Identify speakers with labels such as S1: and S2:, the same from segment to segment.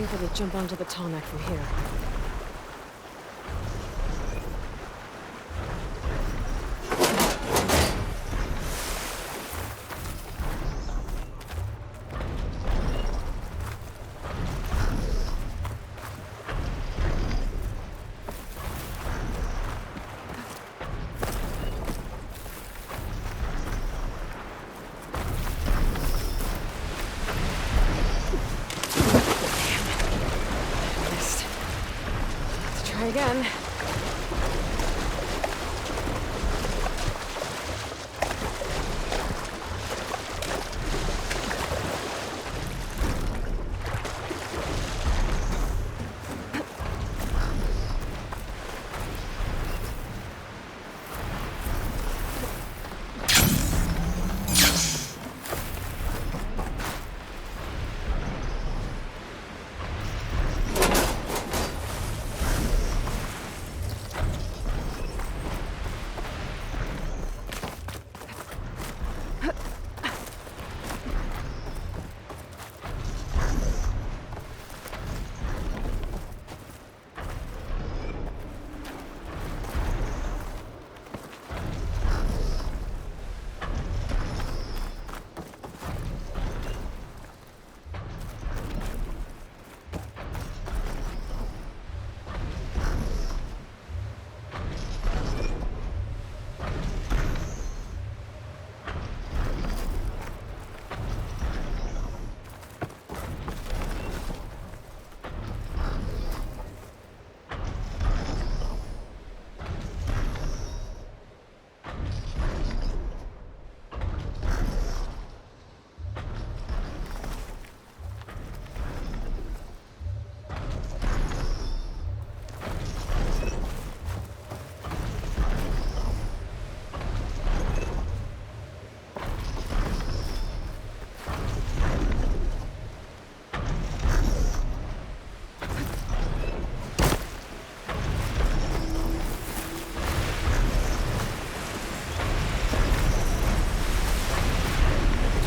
S1: painful to jump onto the tarmac from here. Missed. Let's try again.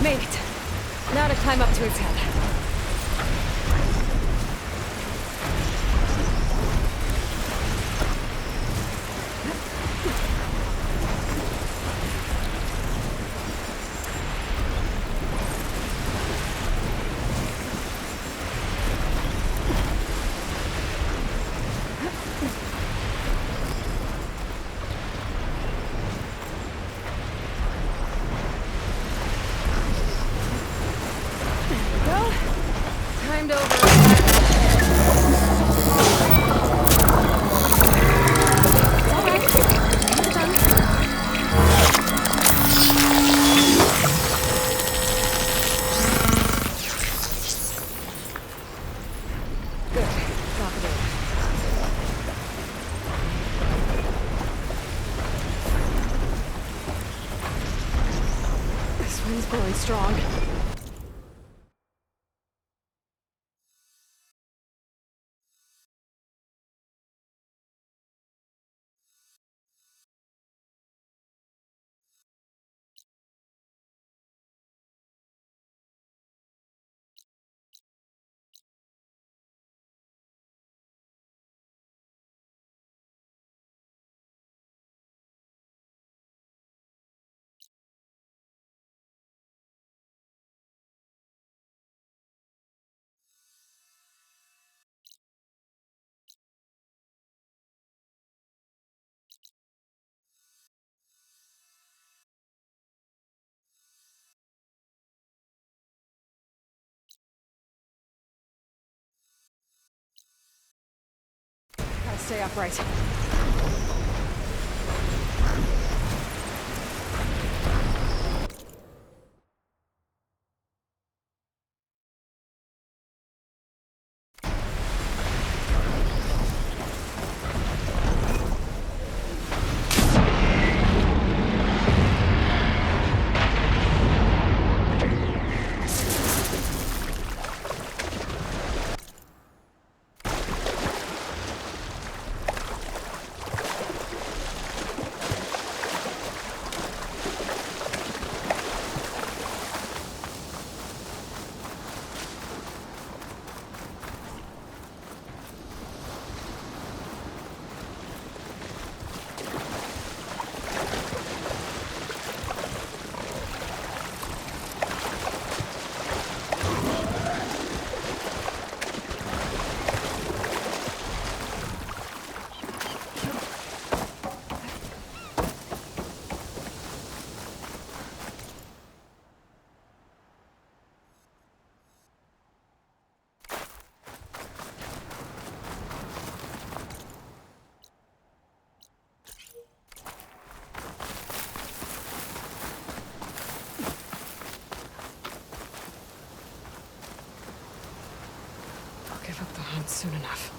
S1: Made it. Now to climb up to its head. Timed over. Good. Drop it in. This wind's blowing strong. Gotta stay upright. soon enough.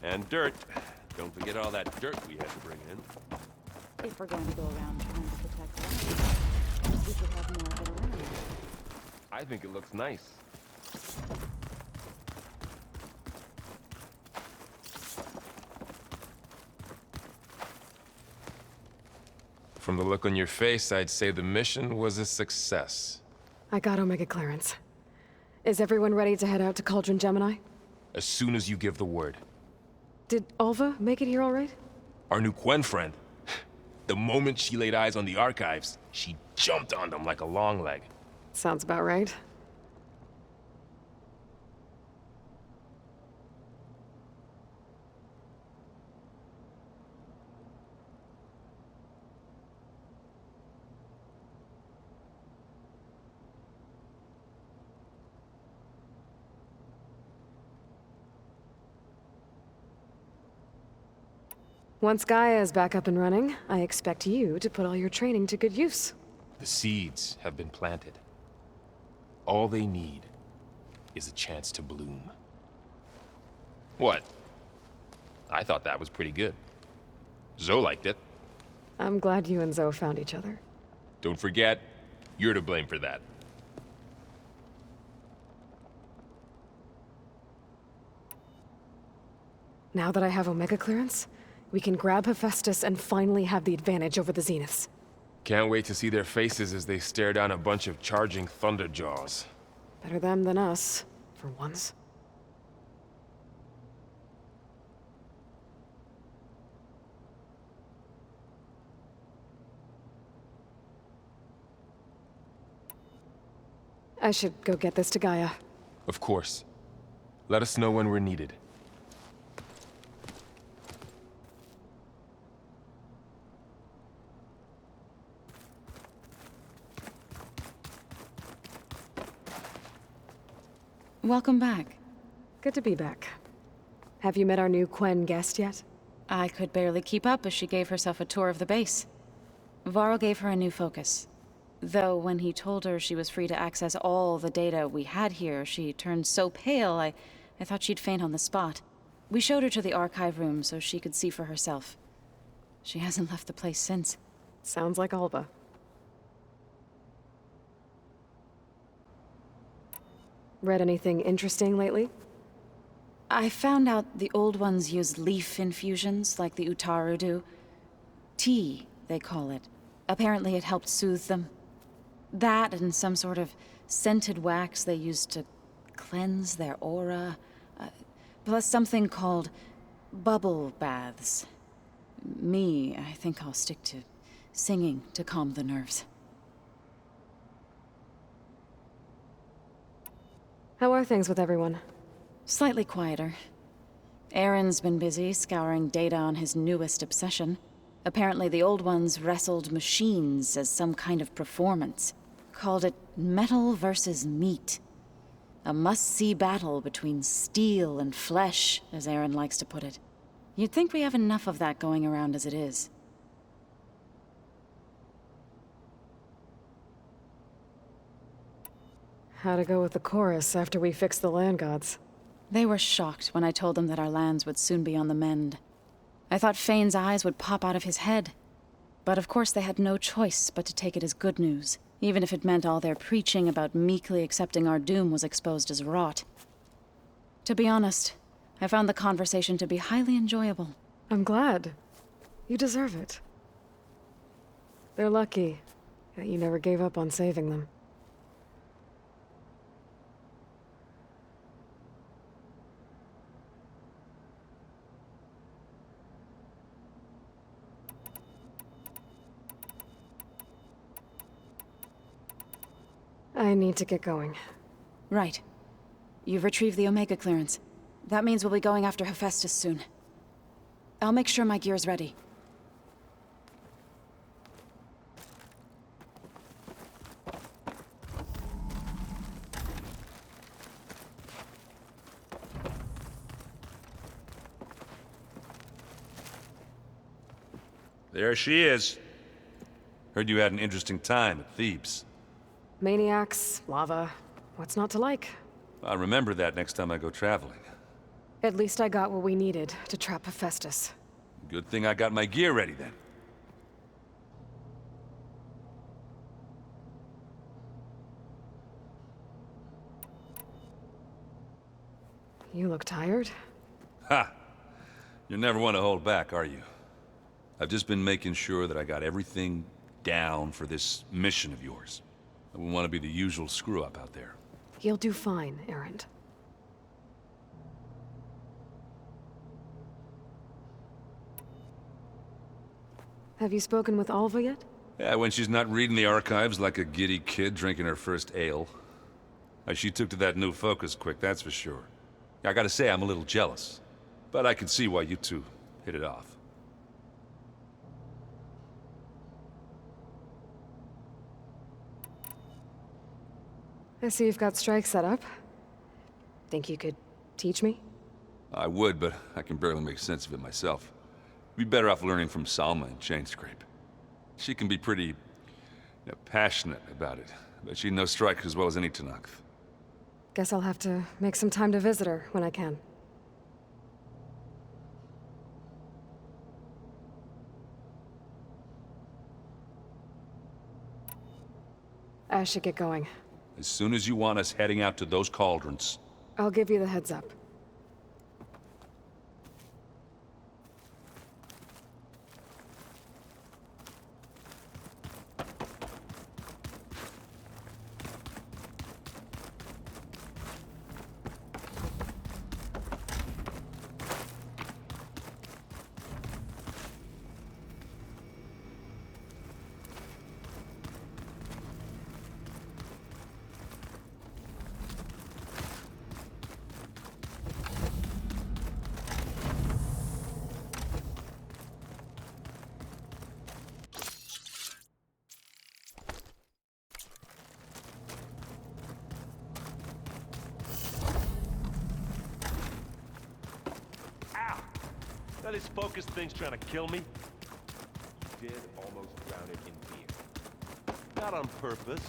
S2: And dirt. Don't forget all that dirt we had to bring in.
S3: If we're going to go around trying to protect life, we should have more of it around.
S2: I think it looks nice. From the look on your face, I'd say the mission was a success.
S1: I got Omega clearance. Is everyone ready to head out to Cauldron Gemini?
S2: As soon as you give the word.
S1: Did Alva make it here all right?
S2: Our new Quen friend. The moment she laid eyes on the archives, she jumped on them like a long leg.
S1: Sounds about right. Once Gaia is back up and running, I expect you to put all your training to good use.
S2: The seeds have been planted. All they need is a chance to bloom. What? I thought that was pretty good. Zoe liked it.
S1: I'm glad you and Zoe found each other.
S2: Don't forget, you're to blame for that.
S1: Now that I have Omega clearance, we can grab Hephaestus and finally have the advantage over the Zeniths.
S2: Can't wait to see their faces as they stare down a bunch of charging Thunderjaws.
S1: Better them than us, for once. I should go get this to Gaia.
S2: Of course. Let us know when we're needed.
S3: Welcome back.
S1: Good to be back. Have you met our new Quen guest yet?
S3: I could barely keep up as she gave herself a tour of the base. Varl gave her a new focus. Though when he told her she was free to access all the data we had here, she turned so pale I thought she'd faint on the spot. We showed her to the archive room so she could see for herself. She hasn't left the place since.
S1: Sounds like Alva. Read anything interesting lately?
S3: I found out the old ones use leaf infusions like the Utaru do. Tea, they call it. Apparently it helped soothe them. That and some sort of scented wax they used to cleanse their aura. Plus something called bubble baths. I think I'll stick to singing to calm the nerves.
S1: How are things with everyone?
S3: Slightly quieter. Aaron's been busy scouring data on his newest obsession. Apparently the old ones wrestled machines as some kind of performance. Called it metal versus meat. A must-see battle between steel and flesh, as Aaron likes to put it. You'd think we have enough of that going around as it is.
S1: How to go with the chorus after we fix the land gods?
S3: They were shocked when I told them that our lands would soon be on the mend. I thought Fane's eyes would pop out of his head. But of course they had no choice but to take it as good news, even if it meant all their preaching about meekly accepting our doom was exposed as rot. To be honest, I found the conversation to be highly enjoyable.
S1: I'm glad. You deserve it. They're lucky that you never gave up on saving them. I need to get going.
S3: Right. You've retrieved the Omega clearance. That means we'll be going after Hephaestus soon. I'll make sure my gear's ready.
S4: There she is. Heard you had an interesting time at Thebes.
S1: Maniacs, lava, what's not to like?
S4: I'll remember that next time I go traveling.
S1: At least I got what we needed to trap Hephaestus.
S4: Good thing I got my gear ready then.
S1: You look tired.
S4: Ha! You never want to hold back, are you? I've just been making sure that I got everything down for this mission of yours. I wouldn't want to be the usual screw-up out there.
S1: You'll do fine, Erend. Have you spoken with Alva yet?
S4: Yeah, when she's not reading the archives like a giddy kid drinking her first ale. She took to that new focus quick, that's for sure. I gotta say, I'm a little jealous. But I can see why you two hit it off.
S1: I see you've got strike set up. Think you could teach me?
S4: I would, but I can barely make sense of it myself. Be better off learning from Salma and Chainscrape. She can be pretty passionate about it, but she knows strike as well as any Tenakth.
S1: Guess I'll have to make some time to visit her when I can. I should get going.
S4: As soon as you want us heading out to those cauldrons.
S1: I'll give you the heads up.
S5: Now this focus thing's trying to kill me. You did almost drown it in beer. Not on purpose.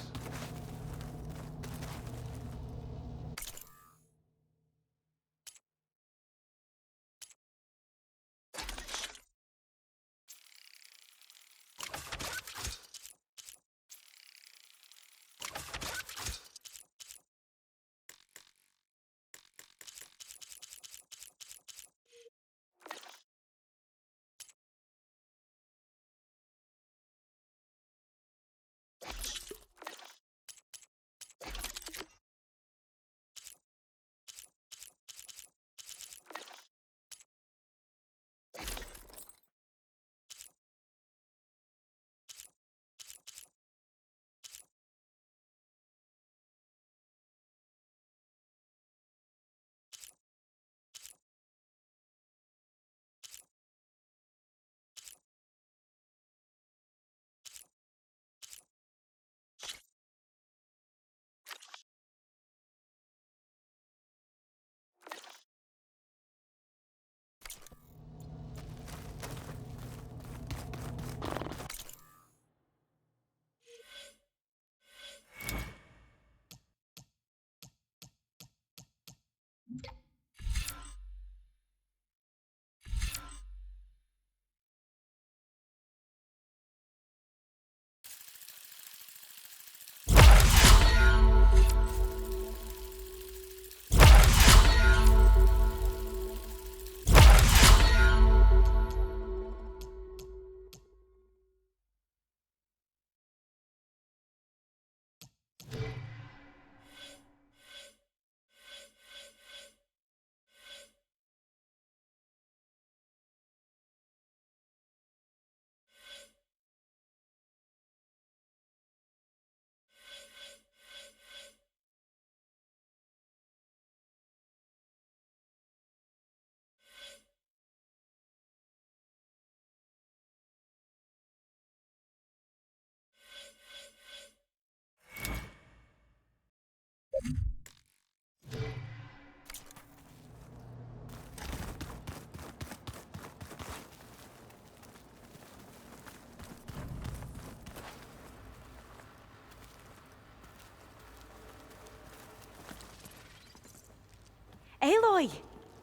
S6: Aloy!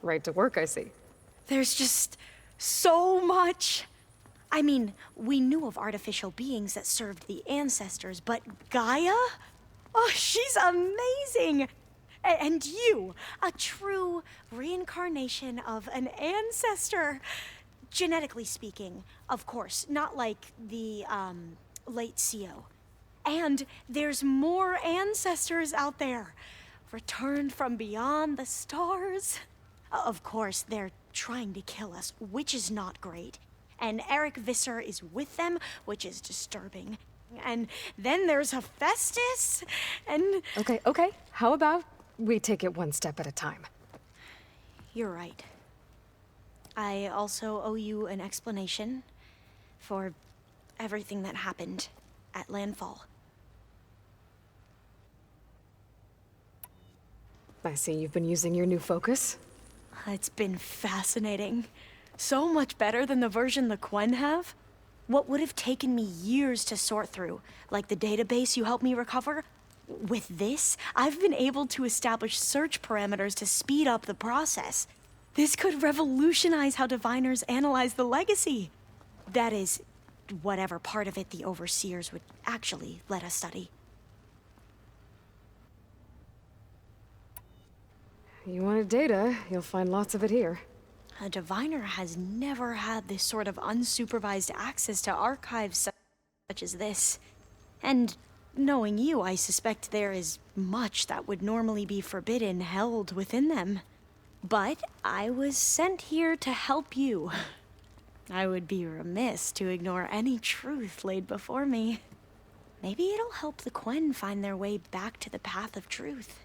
S1: Right to work, I see.
S6: There's just so much. I mean, we knew of artificial beings that served the ancestors, but Gaia? Oh, she's amazing! And you, a true reincarnation of an ancestor. Genetically speaking, of course, not like the, late CO. And there's more ancestors out there, returned from beyond the stars. Of course, they're trying to kill us, which is not great. And Eric Visser is with them, which is disturbing. And then there's Hephaestus, and...
S1: Okay. How about we take it one step at a time?
S6: You're right. I also owe you an explanation for everything that happened at Landfall.
S1: I see you've been using your new focus.
S6: It's been fascinating. So much better than the version the Quen have. What would have taken me years to sort through, like the database you helped me recover, with this, I've been able to establish search parameters to speed up the process. This could revolutionize how diviners analyze the legacy. That is, whatever part of it the Overseers would actually let us study.
S1: You wanted data, you'll find lots of it here.
S6: A diviner has never had this sort of unsupervised access to archives such as this. And knowing you, I suspect there is much that would normally be forbidden held within them. But I was sent here to help you. I would be remiss to ignore any truth laid before me. Maybe it'll help the Quen find their way back to the path of truth.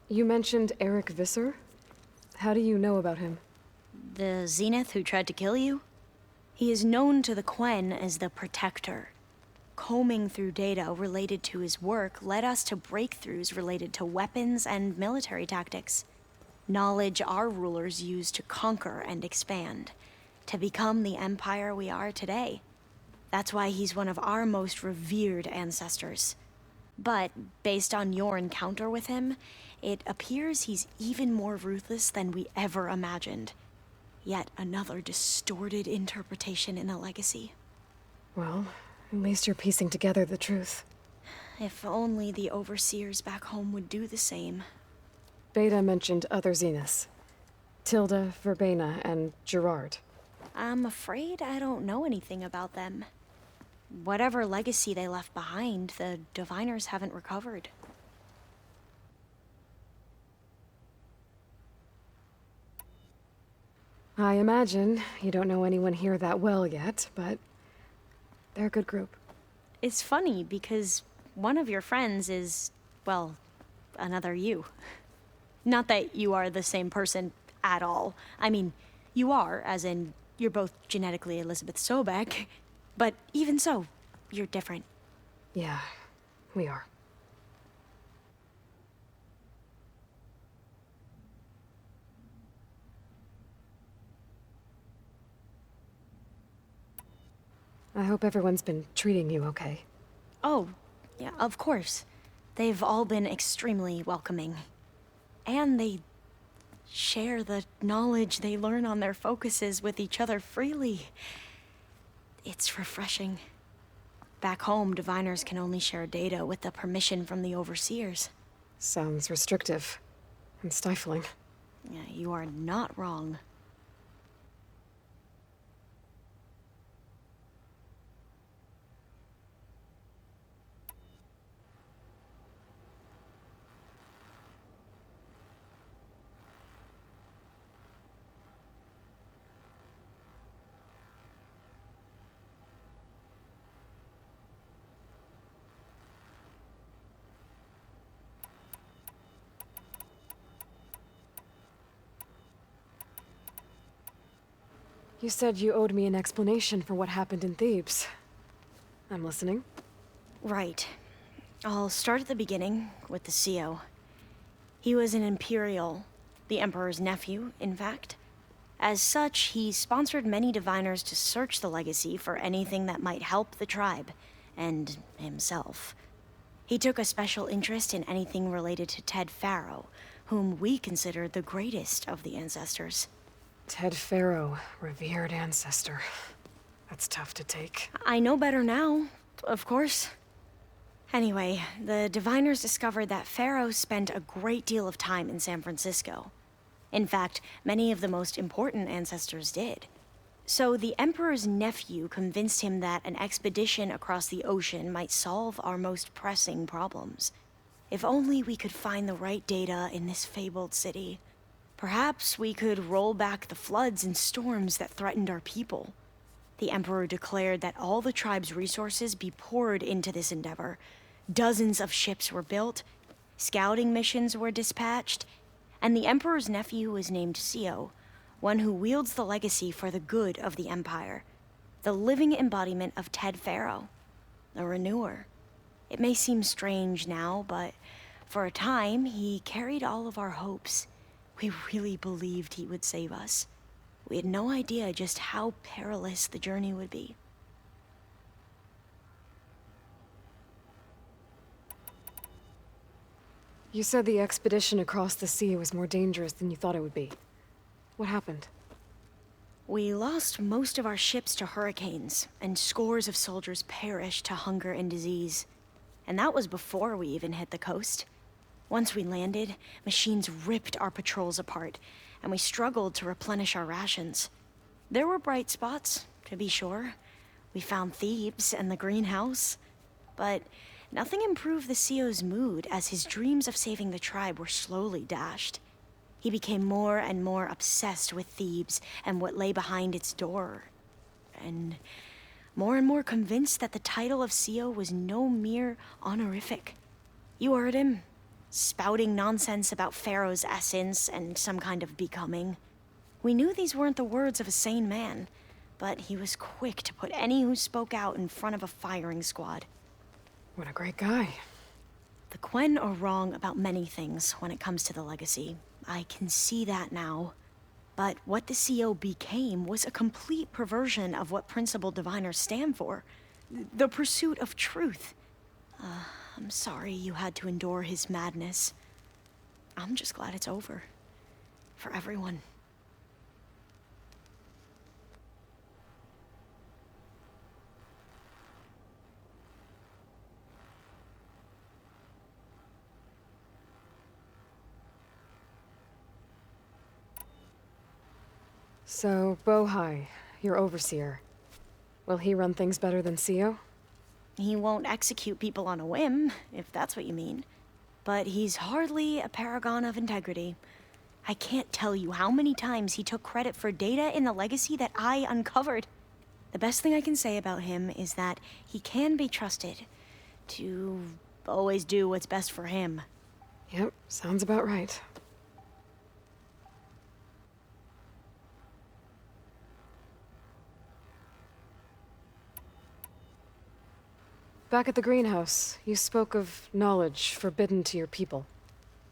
S1: You mentioned Eric Visser? How do you know about him?
S6: The Zenith who tried to kill you? He is known to the Quen as the Protector. Combing through data related to his work led us to breakthroughs related to weapons and military tactics. Knowledge our rulers used to conquer and expand, to become the empire we are today. That's why he's one of our most revered ancestors. But based on your encounter with him, it appears he's even more ruthless than we ever imagined. Yet another distorted interpretation in the legacy.
S1: Well, at least you're piecing together the truth.
S6: If only the Overseers back home would do the same.
S1: Beta mentioned other Zeniths. Tilda, Verbena, and Gerard.
S6: I'm afraid I don't know anything about them. Whatever legacy they left behind, the Diviners haven't recovered.
S1: I imagine you don't know anyone here that well yet, but they're a good group.
S6: It's funny because one of your friends is, well, another you. Not that you are the same person at all. I mean, you are, as in, you're both genetically Elizabeth Sobek, but even so, you're different.
S1: Yeah, we are. I hope everyone's been treating you okay.
S6: Oh, yeah, of course. They've all been extremely welcoming. And they share the knowledge they learn on their focuses with each other freely. It's refreshing. Back home, diviners can only share data with the permission from the Overseers.
S1: Sounds restrictive and stifling.
S6: Yeah, you are not wrong.
S1: You said you owed me an explanation for what happened in Thebes. I'm listening.
S6: Right. I'll start at the beginning, with the CO. He was an Imperial, the Emperor's nephew, in fact. As such, he sponsored many diviners to search the legacy for anything that might help the tribe, and himself. He took a special interest in anything related to Ted Faro, whom we consider the greatest of the ancestors.
S1: Ted Faro, revered ancestor. That's tough to take.
S6: I know better now, of course. Anyway, the diviners discovered that Faro spent a great deal of time in San Francisco. In fact, many of the most important ancestors did. So the Emperor's nephew convinced him that an expedition across the ocean might solve our most pressing problems. If only we could find the right data in this fabled city. Perhaps we could roll back the floods and storms that threatened our people. The Emperor declared that all the tribe's resources be poured into this endeavor. Dozens of ships were built, scouting missions were dispatched, and the Emperor's nephew was named Sio, one who wields the legacy for the good of the Empire, the living embodiment of Ted Faro, a renewer. It may seem strange now, but for a time, he carried all of our hopes. We really believed he would save us. We had no idea just how perilous the journey would be.
S1: You said the expedition across the sea was more dangerous than you thought it would be. What happened?
S6: We lost most of our ships to hurricanes, and scores of soldiers perished to hunger and disease. And that was before we even hit the coast. Once we landed, machines ripped our patrols apart, and we struggled to replenish our rations. There were bright spots, to be sure. We found Thebes and the greenhouse. But nothing improved the CEO's mood as his dreams of saving the tribe were slowly dashed. He became more and more obsessed with Thebes and what lay behind its door. And more convinced that the title of CEO was no mere honorific. You heard him. Spouting nonsense about Pharaoh's essence and some kind of becoming. We knew these weren't the words of a sane man, but he was quick to put any who spoke out in front of a firing squad.
S1: What a great guy.
S6: The Quen are wrong about many things when it comes to the legacy. I can see that now. But what the CO became was a complete perversion of what principal diviners stand for. The pursuit of truth. I'm sorry you had to endure his madness. I'm just glad it's over. For everyone.
S1: So, Bohai, your overseer. Will he run things better than Sio?
S6: He won't execute people on a whim, if that's what you mean. But he's hardly a paragon of integrity. I can't tell you how many times he took credit for data in the legacy that I uncovered. The best thing I can say about him is that he can be trusted to always do what's best for him.
S1: Yep, sounds about right. Back at the greenhouse, you spoke of knowledge forbidden to your people.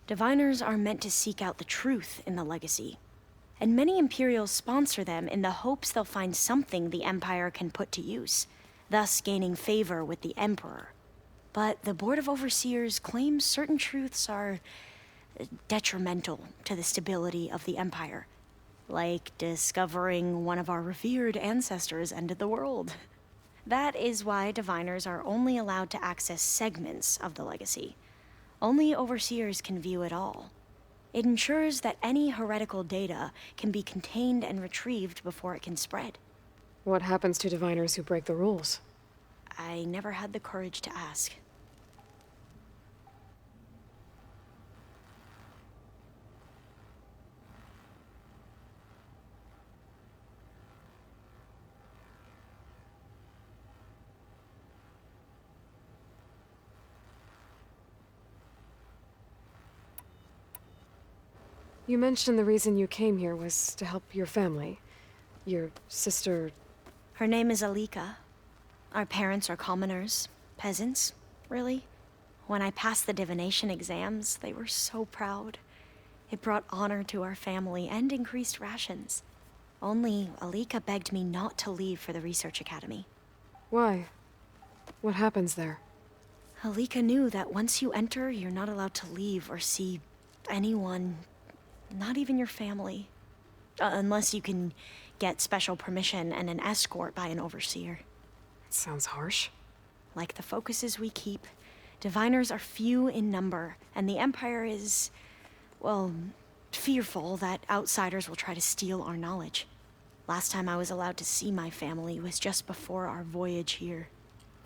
S6: Diviners are meant to seek out the truth in the legacy. And many Imperials sponsor them in the hopes they'll find something the Empire can put to use, thus gaining favor with the Emperor. But the Board of Overseers claims certain truths are detrimental to the stability of the Empire. Like discovering one of our revered ancestors ended the world. That is why diviners are only allowed to access segments of the legacy. Only overseers can view it all. It ensures that any heretical data can be contained and retrieved before it can spread.
S1: What happens to diviners who break the rules?
S6: I never had the courage to ask.
S1: You mentioned the reason you came here was to help your family. Your sister...
S6: Her name is Alika. Our parents are commoners, peasants, really. When I passed the divination exams, they were so proud. It brought honor to our family and increased rations. Only Alika begged me not to leave for the research academy.
S1: Why? What happens there?
S6: Alika knew that once you enter, you're not allowed to leave or see anyone, not even your family. Unless you can get special permission and an escort by an overseer.
S1: It sounds harsh.
S6: Like the focuses we keep, diviners are few in number, and the Empire is, well, fearful that outsiders will try to steal our knowledge. Last time I was allowed to see my family was just before our voyage here.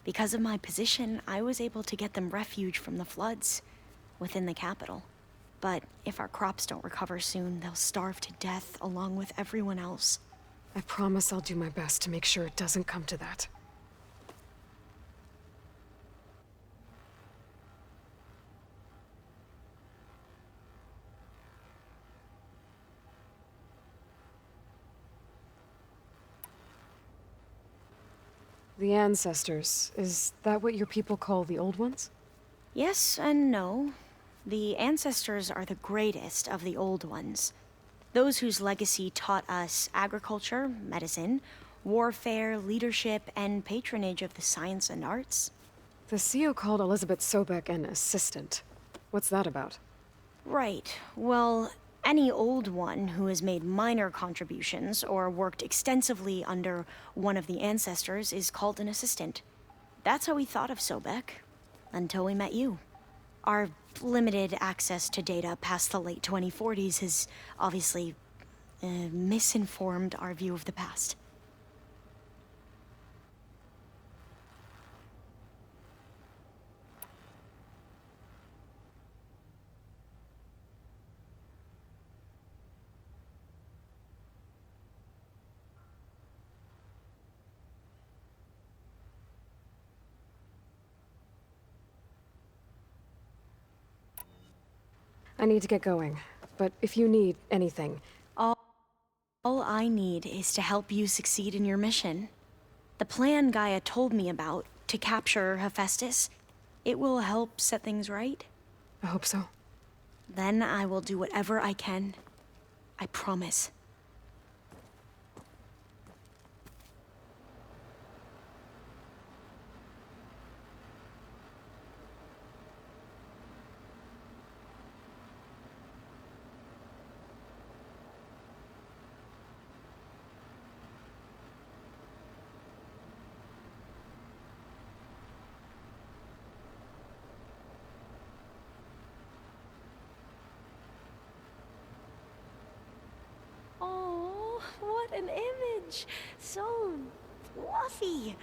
S6: Because of my position, I was able to get them refuge from the floods within the capital. But if our crops don't recover soon, they'll starve to death along with everyone else.
S1: I promise I'll do my best to make sure it doesn't come to that. The ancestors, is that what your people call the old ones?
S6: Yes and no. The ancestors are the greatest of the old ones. Those whose legacy taught us agriculture, medicine, warfare, leadership, and patronage of the science and arts.
S1: The CEO called Elizabeth Sobek an assistant. What's that about?
S6: Right. Well, any old one who has made minor contributions or worked extensively under one of the ancestors is called an assistant. That's how we thought of Sobek, until we met you. Our limited access to data past the late 2040s has obviously misinformed our view of the past.
S1: I need to get going, but if you need anything...
S6: All I need is to help you succeed in your mission. The plan Gaia told me about, to capture Hephaestus, it will help set things right.
S1: I hope so.
S6: Then I will do whatever I can. I promise. Oh, what an image! So fluffy.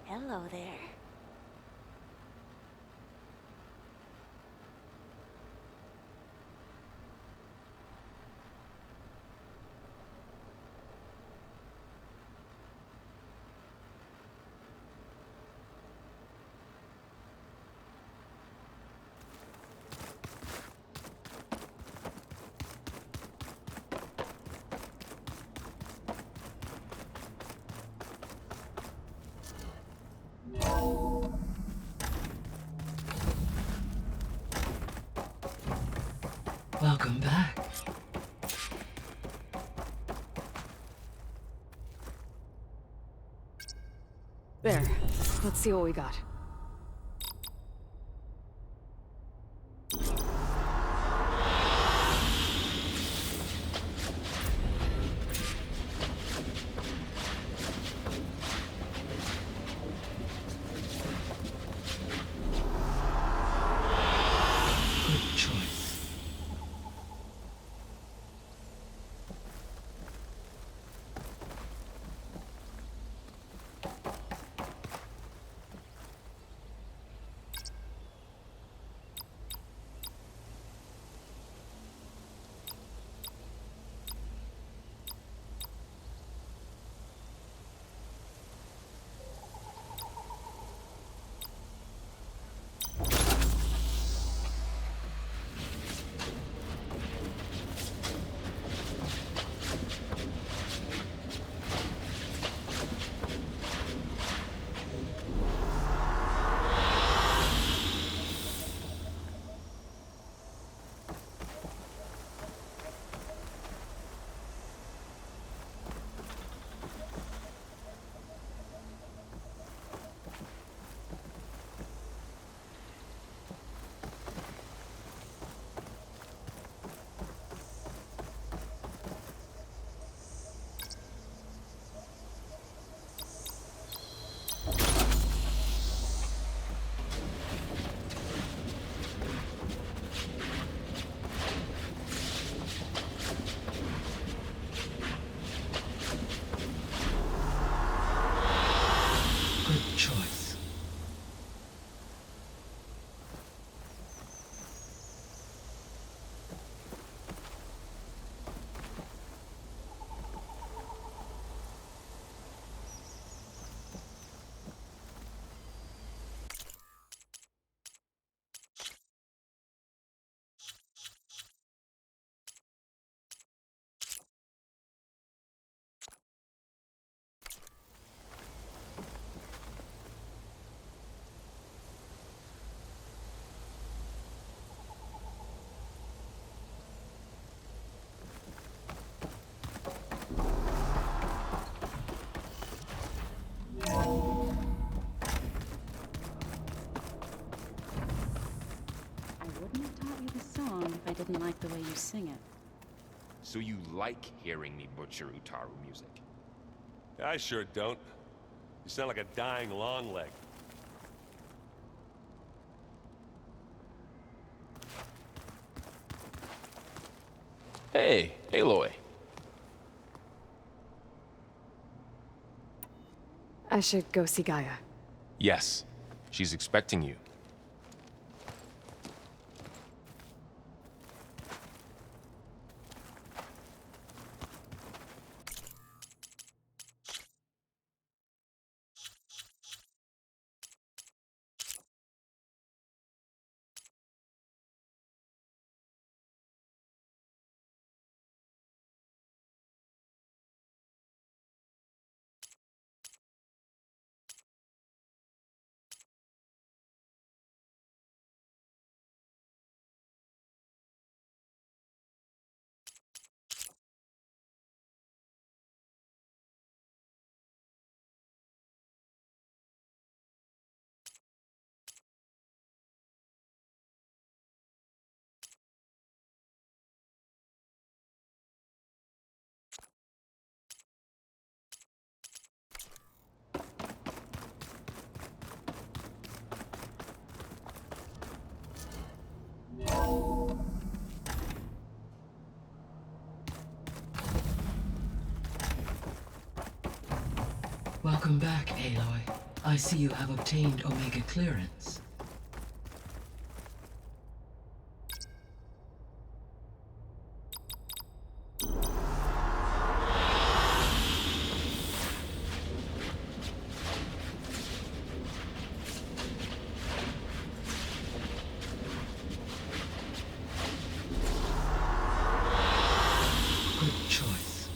S6: Hello there.
S7: Welcome back.
S1: There. Let's see what we got.
S7: Good choice.
S3: didn't like the way you sing it.
S2: So you like hearing me butcher Utaru music?
S5: I sure don't. You sound like a dying Longleg.
S2: Hey, Aloy.
S1: I should go see Gaia.
S2: Yes, she's expecting you.
S7: Welcome back, Aloy. I see you have obtained Omega clearance. Good choice.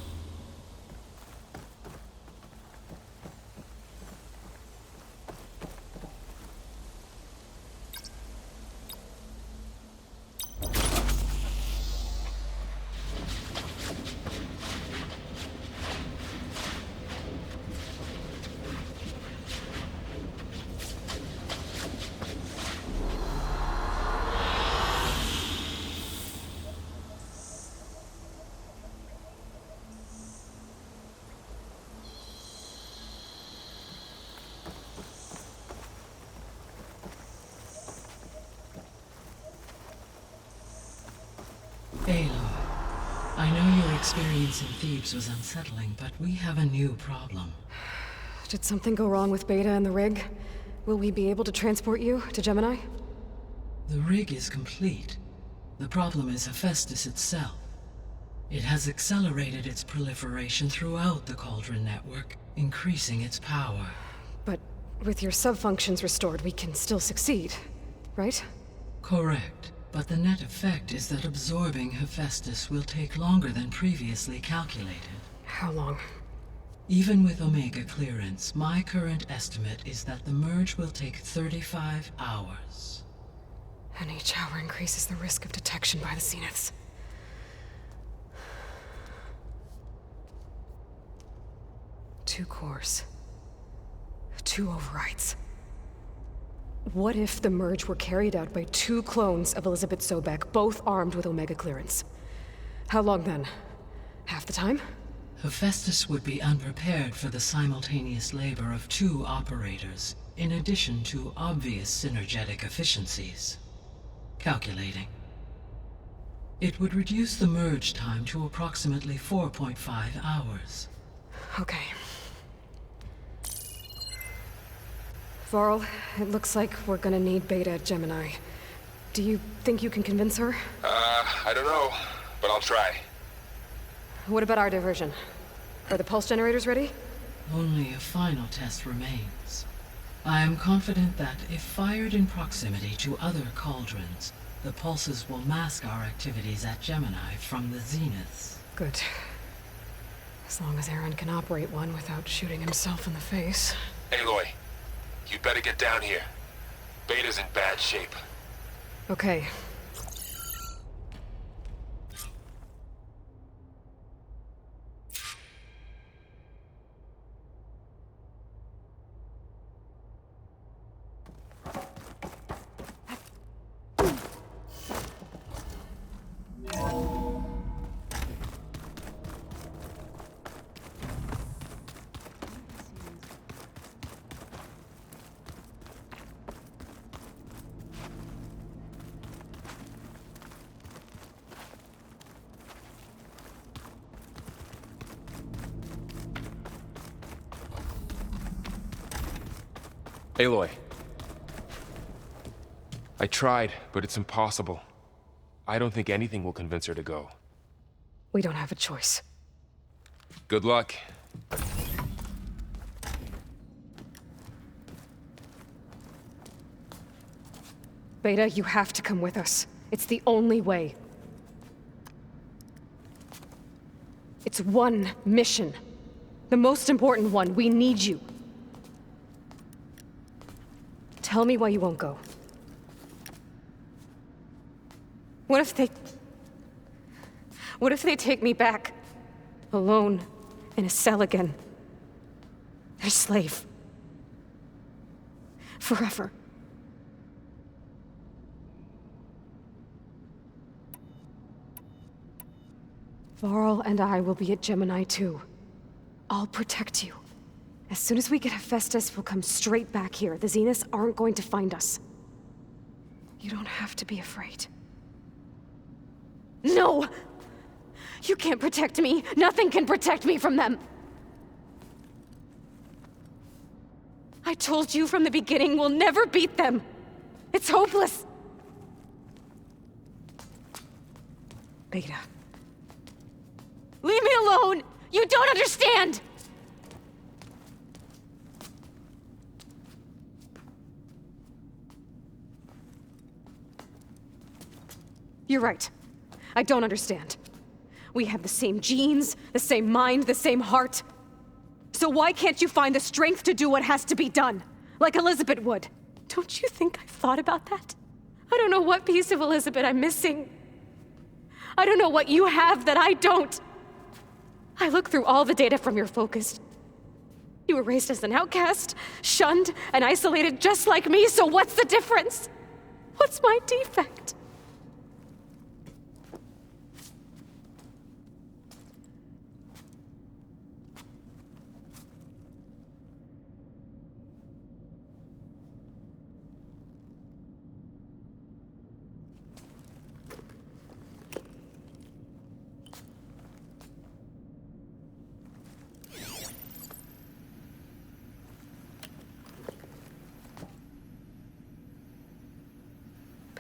S7: Aloy, I know your experience in Thebes was unsettling, but we have a new problem.
S1: Did something go wrong with Beta and the rig? Will we be able to transport you to Gemini?
S7: The rig is complete. The problem is Hephaestus itself. It has accelerated its proliferation throughout the Cauldron network, increasing its power.
S1: But with your sub-functions restored, we can still succeed, right?
S7: Correct. But the net effect is that absorbing Hephaestus will take longer than previously calculated.
S1: How long?
S7: Even with Omega clearance, my current estimate is that the merge will take 35 hours.
S1: And each hour increases the risk of detection by the Zeniths. Two cores. Two overrides. What if the merge were carried out by two clones of Elizabeth Sobek, both armed with Omega clearance? How long then? Half the time?
S7: Hephaestus would be unprepared for the simultaneous labor of two operators, in addition to obvious synergetic efficiencies. Calculating. It would reduce the merge time to approximately 4.5 hours.
S1: Okay. Varl, it looks like we're gonna need Beta at Gemini. Do you think you can convince her?
S2: I don't know, but I'll try.
S1: What about our diversion? Are the pulse generators ready?
S7: Only a final test remains. I am confident that if fired in proximity to other cauldrons, the pulses will mask our activities at Gemini from the Zeniths.
S1: Good. As long as Aaron can operate one without shooting himself in the face.
S2: Aloy, you better get down here. Beta's in bad shape.
S1: Okay.
S2: Aloy. I tried, but it's impossible. I don't think anything will convince her to go.
S1: We don't have a choice.
S2: Good luck.
S1: Beta, you have to come with us. It's the only way. It's one mission. The most important one. We need you. Tell me why you won't go. What if they take me back? Alone, in a cell again. A slave. Forever. Varl and I will be at Gemini too. I'll protect you. As soon as we get Hephaestus, we'll come straight back here. The Zeniths aren't going to find us. You don't have to be afraid. No! You can't protect me. Nothing can protect me from them. I told you from the beginning, we'll never beat them. It's hopeless. Beta. Leave me alone! You don't understand! You're right. I don't understand. We have the same genes, the same mind, the same heart. So why can't you find the strength to do what has to be done? Like Elizabeth would. Don't you think I've thought about that? I don't know what piece of Elizabeth I'm missing. I don't know what you have that I don't. I look through all the data from your focus. You were raised as an outcast, shunned, and isolated just like me, so what's the difference? What's my defect?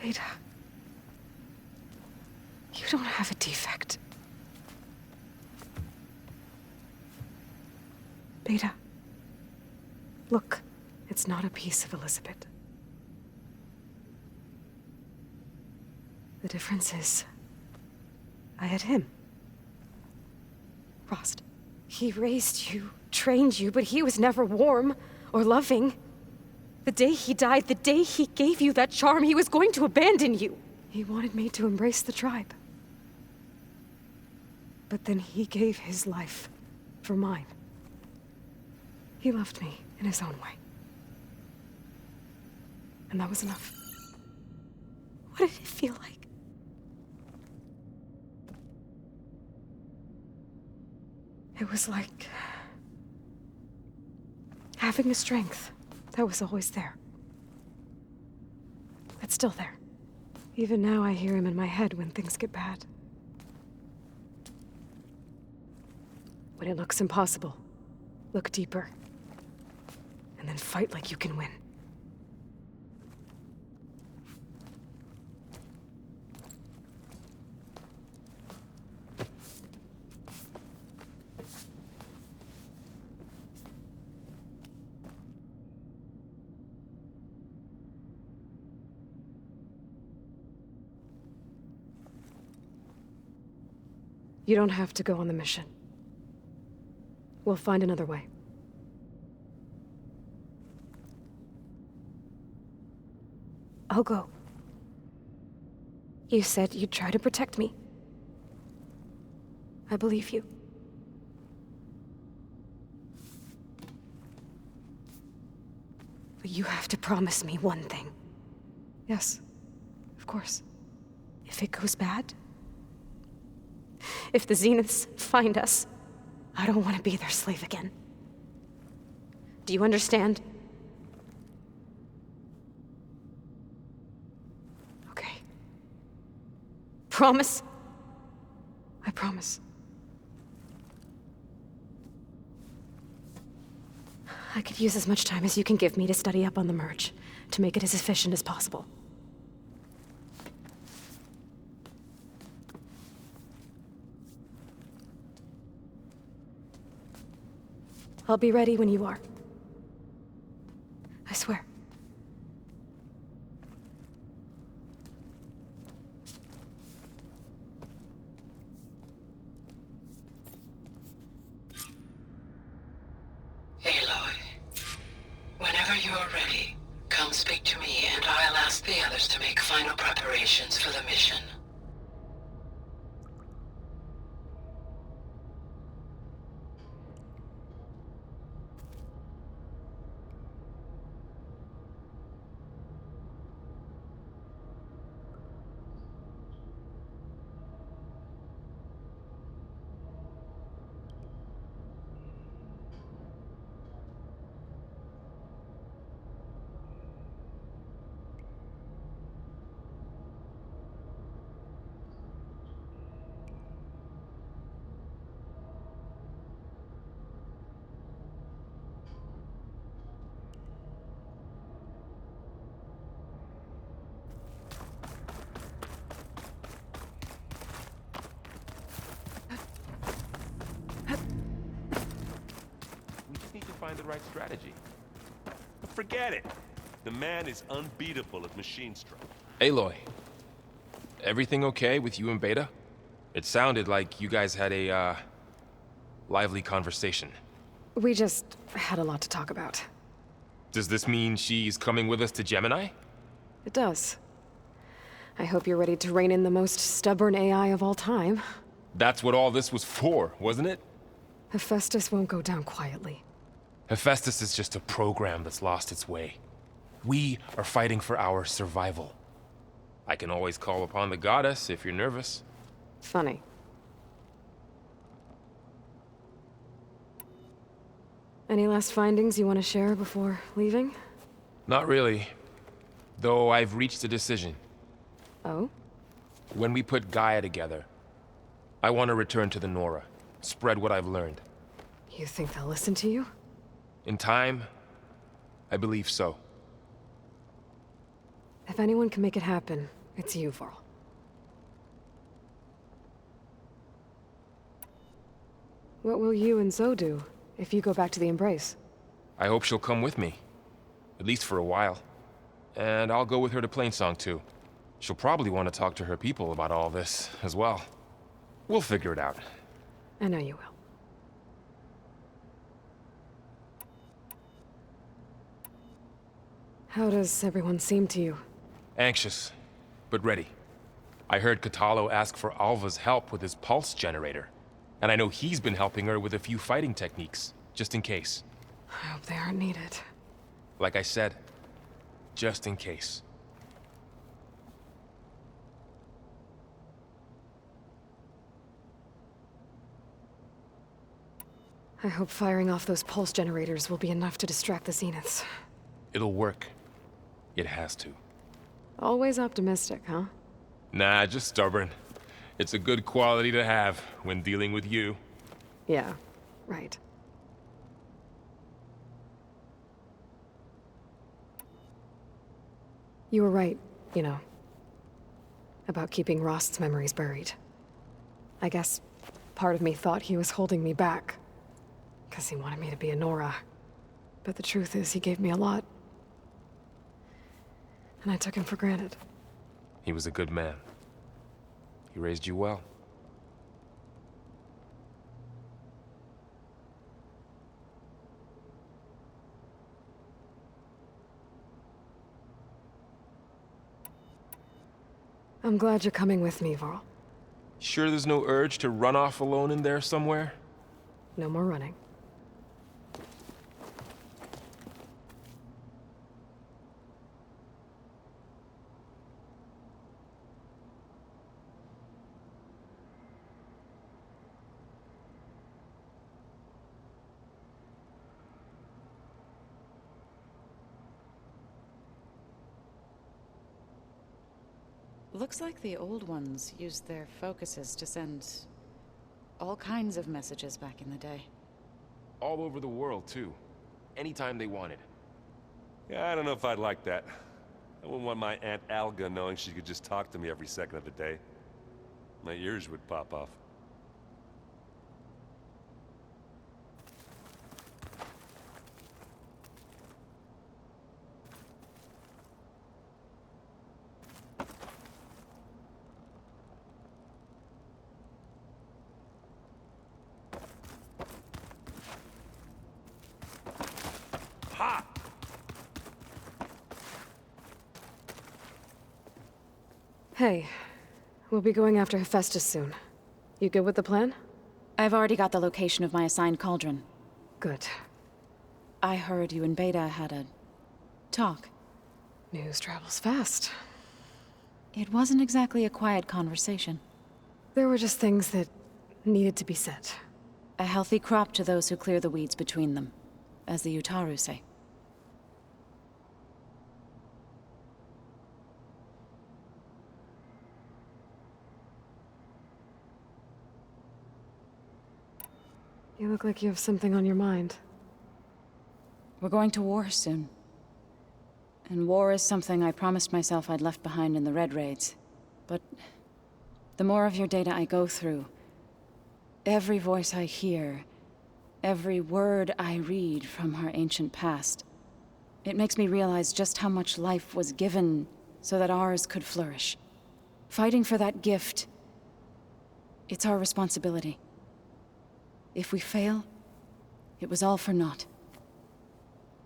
S1: Beta, you don't have a defect. Beta, look, it's not a piece of Elizabeth. The difference is, I had him. Rost. He raised you, trained you, but he was never warm or loving. The day he died, the day he gave you that charm, he was going to abandon you. He wanted me to embrace the tribe. But then he gave his life for mine. He loved me in his own way. And that was enough. What did it feel like? It was like having a strength that was always there. It's still there. Even now I hear him in my head when things get bad. When it looks impossible, look deeper. And then fight like you can win. You don't have to go on the mission. We'll find another way. I'll go. You said you'd try to protect me. I believe you. But you have to promise me one thing. Yes, of course. If it goes bad, if the Zeniths find us, I don't want to be their slave again. Do you understand? Okay. Promise? I promise. I could use as much time as you can give me to study up on the merge, to make it as efficient as possible. I'll be ready when you are. I swear.
S7: Aloy, whenever you are ready, come speak to me and I'll ask the others to make final preparations for the mission.
S5: We just need to find the right strategy. But forget it. The man is unbeatable at machine strike.
S2: Aloy, everything okay with you and Beta? It sounded like you guys had a, lively conversation.
S1: We just had a lot to talk about.
S2: Does this mean she's coming with us to Gemini?
S1: It does. I hope you're ready to rein in the most stubborn AI of all time.
S2: That's what all this was for, wasn't it?
S1: Hephaestus won't go down quietly.
S2: Hephaestus is just a program that's lost its way. We are fighting for our survival. I can always call upon the goddess if you're nervous.
S1: Funny. Any last findings you want to share before leaving?
S2: Not really. Though I've reached a decision.
S1: Oh?
S2: When we put Gaia together, I want to return to the Nora. Spread what I've learned.
S1: You think they'll listen to you?
S2: In time, I believe so.
S1: If anyone can make it happen, it's you, Varl. What will you and Zoe do if you go back to the Embrace?
S2: I hope she'll come with me. At least for a while. And I'll go with her to Plainsong too. She'll probably want to talk to her people about all this as well. We'll figure it out.
S1: I know you will. How does everyone seem to you?
S2: Anxious, but ready. I heard Kotallo ask for Alva's help with his pulse generator. And I know he's been helping her with a few fighting techniques, just in case.
S1: I hope they aren't needed.
S2: Like I said, just in case.
S1: I hope firing off those pulse generators will be enough to distract the Zeniths.
S2: It'll work. It has to.
S1: Always optimistic, huh?
S2: Nah, just stubborn. It's a good quality to have when dealing with you.
S1: Yeah, right. You were right, you know, about keeping Rost's memories buried. I guess part of me thought he was holding me back, because he wanted me to be a Nora. But the truth is, he gave me a lot. And I took him for granted.
S2: He was a good man. He raised you well.
S1: I'm glad you're coming with me, Varl.
S2: Sure there's no urge to run off alone in there somewhere?
S1: No more running.
S3: Looks like the old ones used their focuses to send all kinds of messages back in the day.
S2: All over the world, too. anytime they wanted.
S5: Yeah, I don't know if I'd like that. I wouldn't want my Aunt Alga knowing she could just talk to me every second of the day. My ears would pop off. Ha!
S1: Hey, we'll be going after Hephaestus soon. You good with the plan?
S3: I've already got the location of my assigned cauldron.
S1: Good.
S3: I heard you and Beta had a talk.
S1: News travels fast.
S3: It wasn't exactly a quiet conversation.
S1: There were just things that needed to be said.
S3: A healthy crop to those who clear the weeds between them, as the Utaru say.
S1: You look like you have something on your mind.
S3: We're going to war soon. And war is something I promised myself I'd left behind in the Red Raids. But the more of your data I go through, every voice I hear, every word I read from our ancient past, it makes me realize just how much life was given so that ours could flourish. Fighting for that gift, it's our responsibility. If we fail, it was all for naught.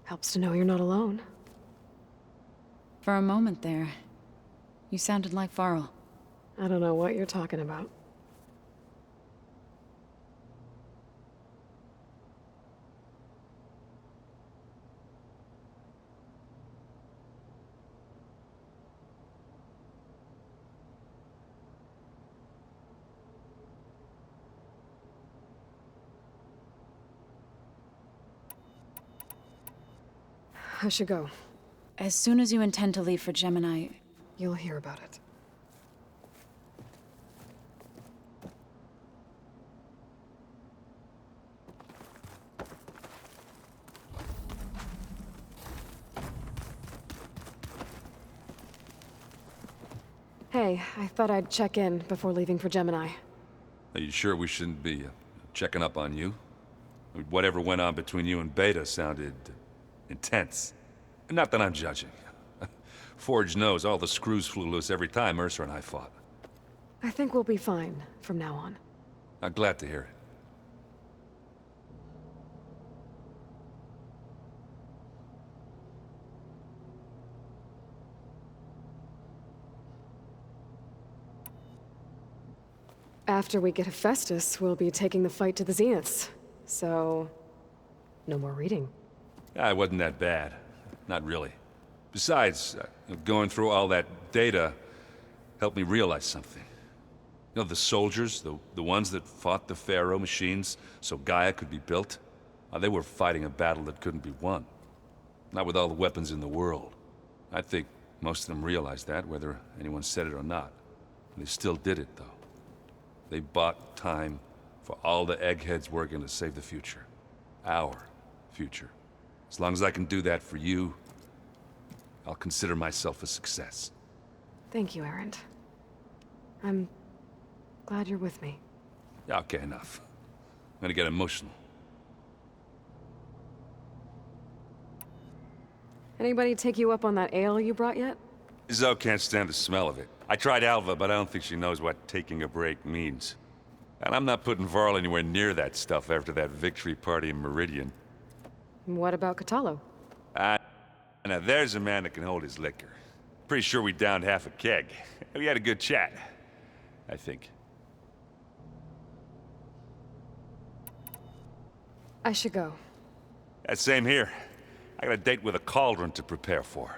S1: Helps to know you're not alone.
S3: For a moment there, you sounded like Varl.
S1: I don't know what you're talking about. I should go.
S3: As soon as you intend to leave for Gemini,
S1: You'll hear about it. Hey, I thought I'd check in before leaving for Gemini.
S4: Are you sure we shouldn't be checking up on you? I mean, whatever went on between you and Beta sounded intense. Not that I'm judging. Forge knows all the screws flew loose every time Mercer and I fought.
S1: I think we'll be fine from now on.
S4: I'm glad to hear it.
S1: After we get Hephaestus, we'll be taking the fight to the Zeniths. So, no more reading.
S4: It wasn't that bad. Not really. Besides, going through all that data helped me realize something. You know, the soldiers, the ones that fought the Pharaoh machines so Gaia could be built, they were fighting a battle that couldn't be won. Not with all the weapons in the world. I think most of them realized that, whether anyone said it or not. And they still did it, though. They bought time for all the eggheads working to save the future. Our future. As long as I can do that for you, I'll consider myself a success.
S1: Thank you, Erend. I'm glad you're with me.
S4: Yeah, okay, enough. I'm gonna get emotional.
S1: Anybody take you up on that ale you brought yet?
S5: Zoe can't stand the smell of it. I tried Alva, but I don't think she knows what taking a break means. And I'm not putting Varl anywhere near that stuff after that victory party in Meridian.
S1: What about Kotallo?
S5: Now there's a man that can hold his liquor. Pretty sure we downed half a keg. We had a good chat, I think.
S1: I should go.
S5: Same here. I got a date with a cauldron to prepare for.